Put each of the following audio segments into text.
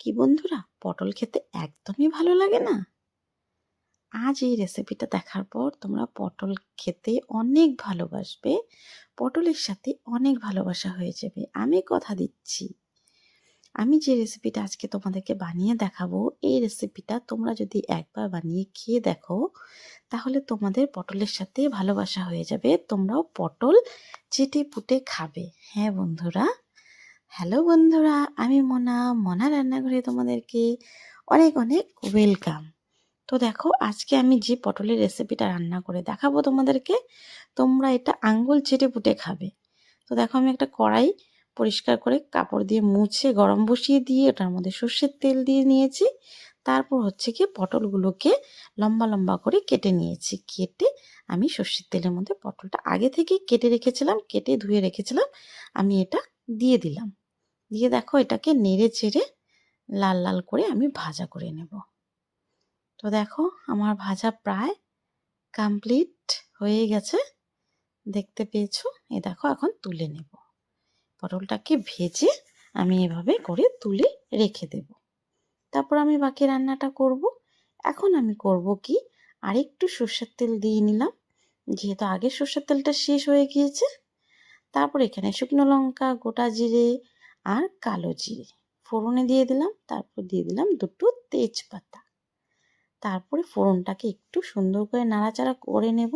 কি বন্ধুরা, পটল খেতে একদমই ভালো লাগে না? আজ এই রেসিপিটা দেখার পর তোমরা পটল খেতে অনেক ভালোবাসবে। পটলের সাথে অনেক ভালোবাসা হয়ে যাবে, আমি কথা দিচ্ছি। আমি যে রেসিপিটা আজকে তোমাদেরকে বানিয়ে দেখাবো, এই রেসিপিটা তোমরা যদি একবার বানিয়ে খেয়ে দেখো, তাহলে তোমাদের পটলের সাথে ভালোবাসা হয়ে যাবে। তোমরাও পটল চেটে পুটে খাবে। হ্যাঁ বন্ধুরা, হ্যালো বন্ধুরা, আমি মনা রান্নাঘরে তোমাদেরকে অনেক অনেক ওয়েলকাম। তো দেখো, আজকে আমি যে পটলের রেসিপিটা রান্না করে দেখাবো তোমাদেরকে, তোমরা এটা আঙ্গুল চেটে পুটে খাবে। তো দেখো, আমি একটা কড়াই পরিষ্কার করে কাপড় দিয়ে মুছে গরম বসিয়ে দিয়ে ওটার মধ্যে সর্ষের তেল দিয়ে নিয়েছি। তারপর হচ্ছে কি, পটলগুলোকে লম্বা লম্বা করে কেটে নিয়েছি। কেটে আমি সর্ষের তেলের মধ্যে পটলটা আগে থেকেই কেটে রেখেছিলাম, কেটে ধুয়ে রেখেছিলাম, আমি এটা দিয়ে দিলাম। দিয়ে দেখো, এটাকে নেড়ে চেড়ে লাল লাল করে আমি ভাজা করে নেব। তো দেখো, আমার ভাজা প্রায় কমপ্লিট হয়ে গেছে, দেখতে পেয়েছো। এই দেখো, এখন তুলে নেব। পটলটাকে ভেজে আমি এভাবে করে তুলে রেখে দেব। তারপর আমি বাকি রান্নাটা করব। এখন আমি করব কি, আরেকটু সর্ষের তেল দিয়ে নিলাম, যেহেতু আগে সর্ষের তেলটা শেষ হয়ে গিয়েছে। তারপর এখানে শুকনো লঙ্কা, গোটা জিরে আর কালো জিরে ফোড়নে দিয়ে দিলাম। তারপর দিয়ে দিলাম দুটো তেজপাতা। তারপরে ফোড়নটাকে একটু সুন্দর করে নাড়াচাড়া করে নেব,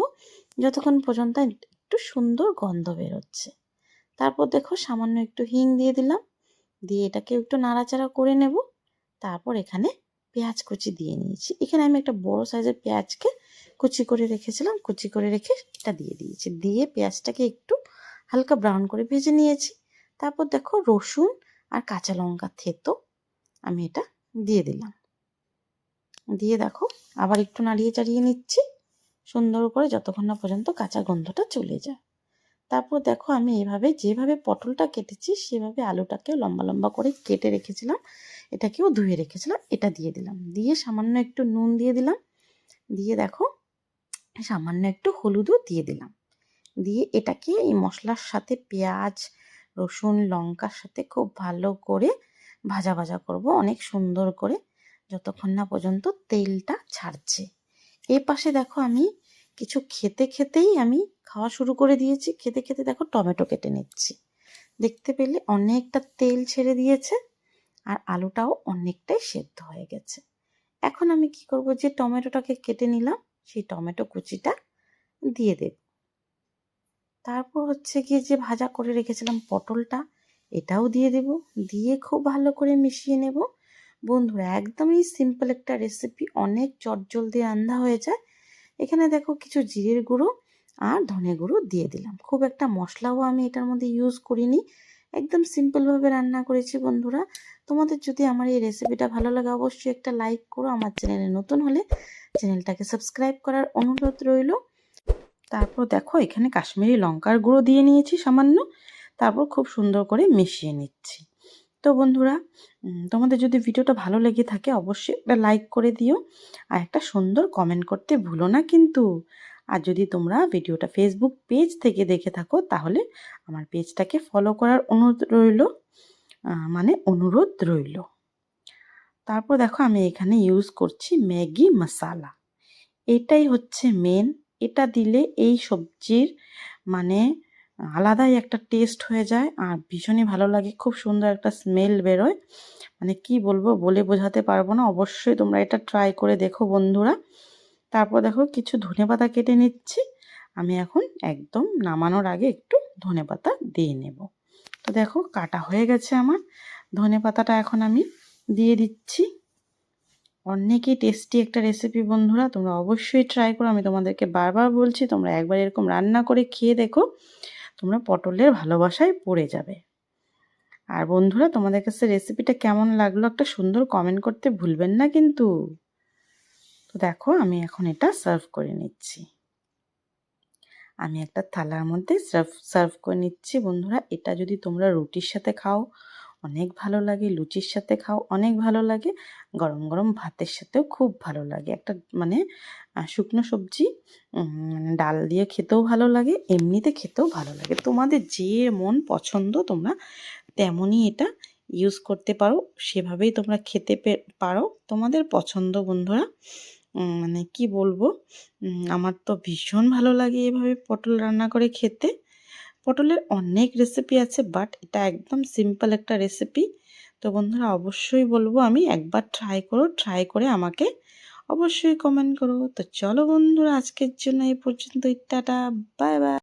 যতক্ষণ পর্যন্ত একটু সুন্দর গন্ধ বেরোচ্ছে। তারপর দেখো, সামান্য একটু হিং দিয়ে দিলাম, দিয়ে এটাকে একটু নাড়াচাড়া করে নেব। তারপর এখানে পেঁয়াজ কুচি দিয়ে নিয়েছি। এখানে আমি একটা বড় সাইজের পেঁয়াজকে কুচি করে রেখেছিলাম, কুচি করে রেখে এটা দিয়ে দিয়েছি। দিয়ে পেঁয়াজটাকে একটু হালকা ব্রাউন করে ভেজে নিয়েছি। তারপর দেখো, রসুন আর কাঁচা লঙ্কা থেতো আমি এটা দিয়ে দিলাম। দিয়ে দেখো, আবার একটু নাড়িয়ে চাড়িয়ে নিচ্ছি সুন্দর করে, যতক্ষণ না পর্যন্ত কাঁচা গন্ধটা চলে যায়। তারপর দেখো, আমি এইভাবে যেভাবে পটলটা কেটেছি সেভাবে আলুটাকে লম্বা লম্বা করে কেটে রেখেছিলাম, এটাকেও ধুয়ে রেখেছিলাম, এটা দিয়ে দিলাম। দিয়ে সামান্য একটু নুন দিয়ে দিলাম। দিয়ে দেখো, সামান্য একটু হলুদও দিয়ে দিলাম। দিয়ে এটাকে এই মশলার সাথে পেঁয়াজ, রসুন, লঙ্কার সাথে খুব ভালো করে ভাজা ভাজা করব, অনেক সুন্দর করে, যতক্ষণ না পর্যন্ত তেলটা ছাড়ছে। এই পাশে দেখো, আমি কিছু খেতে খেতেই আমি খাওয়া শুরু করে দিয়েছি। খেতে খেতে দেখো, টমেটো কেটে নিচ্ছি। দেখতে পেলে অনেকটা তেল ছেড়ে দিয়েছে, আর আলুটাও অনেকটাই সেদ্ধ হয়ে গেছে। এখন আমি কি করব, যে টমেটোটাকে কেটে নিলাম সেই টমেটো কুচিটা দিয়ে দেব। তারপর হচ্ছে গিয়ে যে ভাজা করে রেখেছিলাম পটলটা, এটাও দিয়ে দেব। দিয়ে খুব ভালো করে মিশিয়ে নেব। বন্ধুরা, একদমই সিম্পল একটা রেসিপি, অনেক চটজলদি রান্না হয়ে যায়। এখানে দেখো, কিছু জিরের গুঁড়ো আর ধনে গুঁড়ো দিয়ে দিলাম। খুব একটা মশলাও আমি এটার মধ্যে ইউজ করিনি, একদম সিম্পলভাবে রান্না করেছি। বন্ধুরা, তোমাদের যদি আমার এই রেসিপিটা ভালো লাগে, অবশ্যই একটা লাইক করো। আমার চ্যানেলে নতুন হলে চ্যানেলটাকে সাবস্ক্রাইব করার অনুরোধ রইল। তারপর দেখো, এখানে কাশ্মীরি লঙ্কার গুঁড়ো দিয়ে নিয়েছি সামান্য। তারপর খুব সুন্দর করে মিশিয়ে নিচ্ছি। তো বন্ধুরা, তোমাদের যদি ভিডিওটা ভালো লেগে থাকে, অবশ্যই একটা লাইক করে দিও, আর একটা সুন্দর কমেন্ট করতে ভুলো না কিন্তু। আর যদি তোমরা ভিডিওটা ফেসবুক পেজ থেকে দেখে থাকো, তাহলে আমার পেজটাকে ফলো করার অনুরোধ রইল। তারপর দেখো, আমি এখানে ইউজ করছি ম্যাগি মশালা। এটাই হচ্ছে মেন। এটা দিলে এই সবজির মানে আলাদাই একটা টেস্ট হয়ে যায়, আর ভীষণই ভালো লাগে, খুব সুন্দর একটা স্মেল বেরোয়। মানে কি বলবো, বলে বোঝাতে পারবো না। অবশ্যই তোমরা এটা ট্রাই করে দেখো বন্ধুরা। তারপর দেখো, কিছু ধনেপাতা কেটে নিচ্ছি। আমি এখন একদম নামানোর আগে একটু ধনেপাতা দিয়ে নেব। তো দেখো, কাটা হয়ে গেছে আমার ধনেপাতাটা, এখন আমি দিয়ে দিচ্ছি। অনেকই টেস্টি একটা রেসিপি বন্ধুরা, তোমরা অবশ্যই ট্রাই করো। আমি তোমাদেরকে বারবার বলছি, তোমরা একবার এরকম রান্না করে খেয়ে দেখো, তোমরা পটলের ভালোবাসায় পড়ে যাবে। আর বন্ধুরা, তোমাদের কাছে রেসিপিটা কেমন লাগলো একটা সুন্দর কমেন্ট করতে ভুলবেন না কিন্তু। তো দেখো, আমি এখন এটা সার্ভ করে নিচ্ছি। আমি একটা থালার মধ্যে সার্ভ করে নিচ্ছি। বন্ধুরা, এটা যদি তোমরা রুটির সাথে খাও অনেক ভালো লাগে, লুচির সাথে খাও অনেক ভালো লাগে, গরম গরম ভাতের সাথেও খুব ভালো লাগে। একটা শুকনো সবজি, ডাল দিয়ে খেতেও ভালো লাগে, এমনিতে খেতেও ভালো লাগে। তোমাদের যে মন পছন্দ তোমরা তেমনই এটা ইউজ করতে পারো, সেভাবেই তোমরা খেতে পারো তোমাদের পছন্দ বন্ধুরা। মানে কি বলবো, আমার তো ভীষণ ভালো লাগে এভাবে পটল রান্না করে খেতে। পটলের অনেক রেসিপি আছে, বাট এটা একদম সিম্পল একটা রেসিপি। তো বন্ধুরা অবশ্যই বলবো আমি একবার ট্রাই করো, ট্রাই করে আমাকে অবশ্যই কমেন্ট করো। তো চলো বন্ধুরা আজকের জন্য এই পর্যন্তই, টাটা, বাই বাই।